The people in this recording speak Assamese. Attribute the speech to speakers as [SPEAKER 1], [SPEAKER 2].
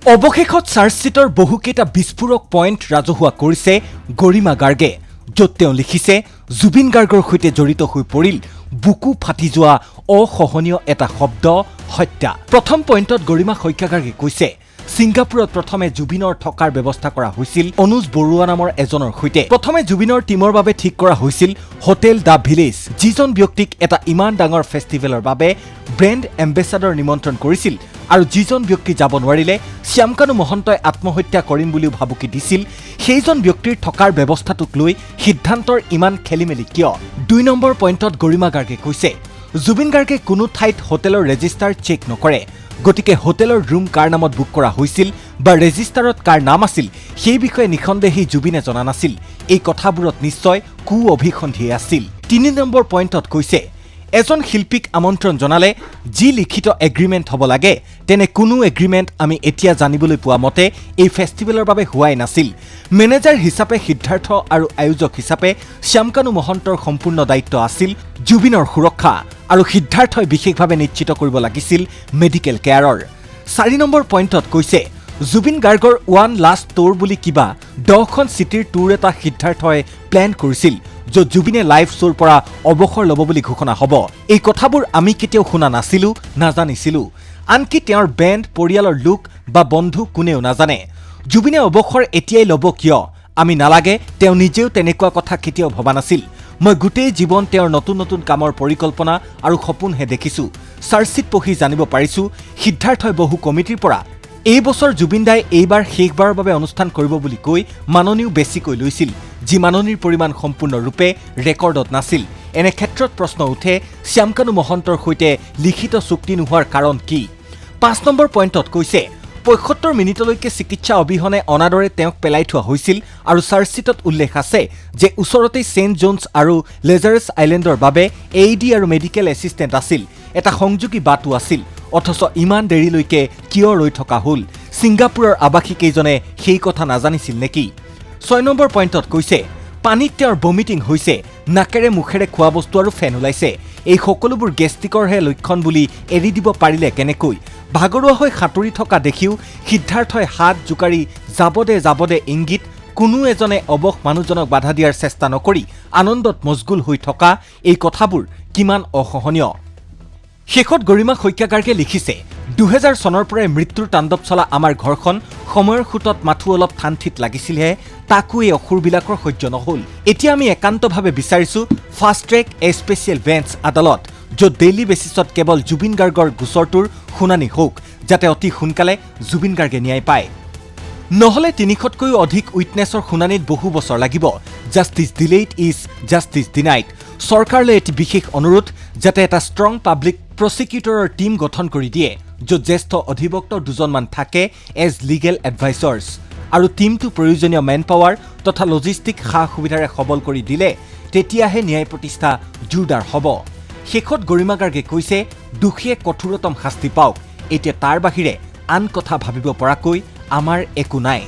[SPEAKER 1] অৱশেষত চাৰ্জশ্বিটৰ বহুকেইটা বিস্ফোৰক পইণ্ট ৰাজহুৱা কৰিছে গৰিমা গাৰ্গে, য'ত তেওঁ লিখিছে জুবিন গাৰ্গৰ সৈতে জড়িত হৈ পৰিল বুকু ফাটি যোৱা অসহনীয় এটা শব্দ হত্যা। প্ৰথম পইণ্টত গৰিমা শইকীয়া গাৰ্গে কৈছে ছিংগাপুৰত প্ৰথমে জুবিনৰ থকাৰ ব্যৱস্থা কৰা হৈছিল অনুজ বৰুৱা নামৰ এজনৰ সৈতে। প্ৰথমে জুবিনৰ টিমৰ বাবে ঠিক কৰা হৈছিল হোটেল দ্য ভিলেজ, যিজন ব্যক্তিক এটা ইমান ডাঙৰ ফেষ্টিভেলৰ বাবে ব্ৰেণ্ড এম্বেচাডৰ নিমন্ত্ৰণ কৰিছিল আৰু যিজন ব্যক্তি যাব নোৱাৰিলে শ্যামকানু মহন্তই আত্মহত্যা কৰিম বুলিও ভাবুকি দিছিল, সেইজন ব্যক্তিৰ থকাৰ ব্যৱস্থাটোক লৈ সিদ্ধান্তৰ ইমান খেলিমেলি কিয়? ২ নম্বৰ পইণ্টত গৰিমা গাৰ্গে কৈছে জুবিন গাৰ্গে কোনো ঠাইত হোটেলৰ ৰেজিষ্টাৰ চেক নকৰে, গতিকে হোটেলৰ ৰুম কাৰ নামত বুক কৰা হৈছিল বা ৰেজিষ্টাৰত কাৰ নাম আছিল সেই বিষয়ে নিঃসন্দেহে জুবিনে জনা নাছিল। এই কথাবোৰত নিশ্চয় কু অভিসন্ধি আছিল। ৩ নম্বৰ পইণ্টত কৈছে এজন শিল্পীক আমন্ত্ৰণ জনালে যি লিখিত এগ্ৰিমেণ্ট হ'ব লাগে তেনে কোনো এগ্ৰিমেণ্ট আমি এতিয়া জানিবলৈ পোৱা মতে এই ফেষ্টিভেলৰ বাবে হোৱাই নাছিল। মেনেজাৰ হিচাপে সিদ্ধাৰ্থ আৰু আয়োজক হিচাপে শ্যামকানু মহন্তৰ সম্পূৰ্ণ দায়িত্ব আছিল জুবিনৰ সুৰক্ষা আৰু সিদ্ধাৰ্থই বিশেষভাৱে নিশ্চিত কৰিব লাগিছিল মেডিকেল কেয়াৰৰ। ৪ নম্বৰ পইণ্টত কৈছে জুবিন গাৰ্গৰ ওৱান লাষ্ট টুৰ বুলি কিবা 10খন চিটিৰ টুৰ এটা সিদ্ধাৰ্থই প্লেন কৰিছিল, য'ত জুবিনে লাইভ শ্ব'ৰ পৰা অৱসৰ ল'ব বুলি ঘোষণা হ'ব। এই কথাবোৰ আমি কেতিয়াও শুনা নাছিলো, নাজানিছিলো। আনকি তেওঁৰ বেণ্ড, পৰিয়ালৰ লোক বা বন্ধু কোনেও নাজানে। জুবিনে অৱসৰ এতিয়াই ল'ব কিয়? আমি নালাগে, তেওঁ নিজেও তেনেকুৱা কথা কেতিয়াও ভবা নাছিল। মই গোটেই জীৱন তেওঁৰ নতুন নতুন কামৰ পৰিকল্পনা আৰু সপোনহে দেখিছো। চাৰ্জশ্বিট পঢ়ি জানিব পাৰিছো সিদ্ধাৰ্থই বহু কমিটিৰ পৰা এই বছৰ জুবিন দাই এইবাৰ শেষবাৰৰ বাবে অনুষ্ঠান কৰিব বুলি কৈ মাননীও বেছিকৈ লৈছিল, যি মাননীৰ পৰিমাণ সম্পূৰ্ণৰূপে ৰেকৰ্ডত নাছিল। এনে ক্ষেত্ৰত প্ৰশ্ন উঠে শ্যামকানু মহন্তৰ সৈতে লিখিত চুক্তি নোহোৱাৰ কাৰণ কি? ৫ নম্বৰ পইণ্টত কৈছে ৭৫ মিনিটলৈকে চিকিৎসা অবিহনে অনাদৰে তেওঁক পেলাই থোৱা হৈছিল আৰু চাৰ্জশ্বিটত উল্লেখ আছে যে ওচৰতেই ছেইণ্ট জোনছ আৰু লেজাৰাছ আইলেণ্ডৰ বাবে AED আৰু মেডিকেল এছিষ্টেণ্ট আছিল, এটা সংযোগী বাটো আছিল। অথচ ইমান দেৰিলৈকে কিয় ৰৈ থকা হ'ল? ছিংগাপুৰৰ আৱাসীকেইজনে সেই কথা নাজানিছিল নেকি? ৬ নম্বৰ পইণ্টত কৈছে পানীত তেওঁৰ বমিটিং হৈছে, নাকেৰে মুখেৰে খোৱা বস্তু আৰু ফেন ওলাইছে। এই সকলোবোৰ গেষ্টিকৰহে লক্ষণ বুলি এৰি দিব পাৰিলে কেনেকৈ? ভাগৰুৱা হৈ সাঁতুৰি থকা দেখিও সিদ্ধাৰ্থই হাত জোকাৰি যাব দে ইংগিত কোনো এজনে অৱস মানুহজনক বাধা দিয়াৰ চেষ্টা নকৰি আনন্দত মছগুল হৈ থকা এই কথাবোৰ কিমান অসহনীয়। শেষত গৰিমা শইকীয়া গাৰ্গে লিখিছে ২০০০ চনৰ পৰাই মৃত্যুৰ তাণ্ডৱ চলা আমাৰ ঘৰখন সময়ৰ সোঁতত মাথো অলপ ঠান ঠিত লাগিছিলহে, তাকো এই অসুৰবিলাকৰ সহ্য নহ'ল। এতিয়া আমি একান্তভাৱে বিচাৰিছো ফাষ্ট ট্ৰেক স্পেচিয়েল বেঞ্চ আদালত, য'ত ডেইলি বেচিছত কেৱল জুবিন গাৰ্গৰ গোচৰটোৰ শুনানি হওক, যাতে অতি সোনকালে জুবিন গাৰ্গে ন্যায় পায়। নহ'লে ৩০০তকৈও অধিক উইটনেছৰ শুনানিত বহু বছৰ লাগিব। Justice delayed is justice denied. চৰকাৰলৈ এটি বিশেষ অনুৰোধ যাতে এটা ষ্ট্ৰং পাব্লিক প্ৰচিকিউটৰৰ টীম গঠন কৰি দিয়ে, য'ত জ্যেষ্ঠ অধিবক্তা 2জনমান থাকে এজ লিগেল এডভাইচৰ্ছ, আৰু টীমটো প্ৰয়োজনীয় মেন পাৱাৰ তথা লজিষ্টিক সা সুবিধাৰে সবল কৰি দিলে তেতিয়াহে ন্যায় প্ৰতিষ্ঠা জোৰদাৰ হ'ব। শেষত গৰিমা গাৰ্গে কৈছে দোষীয়ে কঠোৰতম শাস্তি পাওক, এতিয়া তাৰ বাহিৰে আন কথা ভাবিব পৰাকৈ আমাৰ একো নাই।